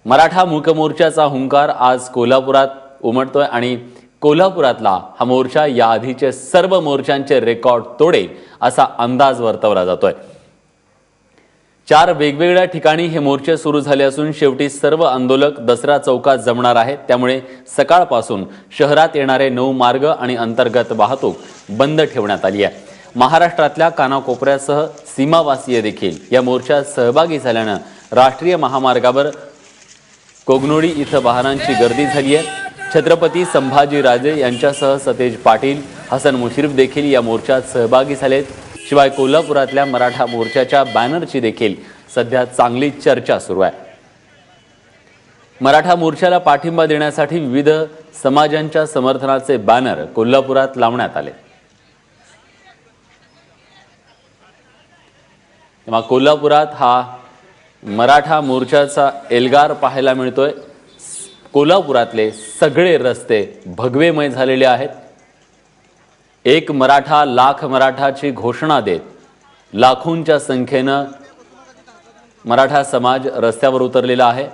मराठा मूक मोर्चाचा हुंकार आज कोल्हापुरात उमटतोय आणि कोल्हापुरातला हा मोर्चा याआधीचे सर्व मोर्चांचे रेकॉर्ड तोडेल असा अंदाज वर्तवला जातोय। 4 वेगवेगळ्या ठिकाणी हे मोर्चे सुरू झाले असून शेवटी सर्व आंदोलक दसरा चौकात जमणार आहेत। त्यामुळे सकाळपासून शहरात येणारे 9 मार्ग आणि अंतर्गत वाहतूक बंद ठेवण्यात आली आहे। महाराष्ट्रातल्या कानाकोपऱ्यासह सीमावासीय देखील या मोर्चात सहभागी झाल्याने राष्ट्रीय महामार्गावर कोगनोळी इथं वाहनांची गर्दी झाली आहे। छत्रपती संभाजीराजे यांच्यासह सतेज पाटील, हसन मुश्रीफ देखील या मोर्चात सहभागी झालेत। शिवाय कोल्हापुरातल्या मराठा मोर्चाच्या बॅनरची देखील सध्या चांगली चर्चा सुरू आहे। मराठा मोर्चाला पाठिंबा देण्यासाठी विविध समाजांच्या समर्थनाचे बॅनर कोल्हापुरात लावण्यात आले। तेव्हा कोल्हापुरात हा मराठा मोर्चाचा एल्गार पाहायला मिळतोय। कोल्हापुरातले सगळे रस्ते भगवेमय झालेले आहेत। एक मराठा लाख मराठाची घोषणा देत लाखोंच्या संख्येने मराठा समाज रस्त्यावर उतरलेला आहे।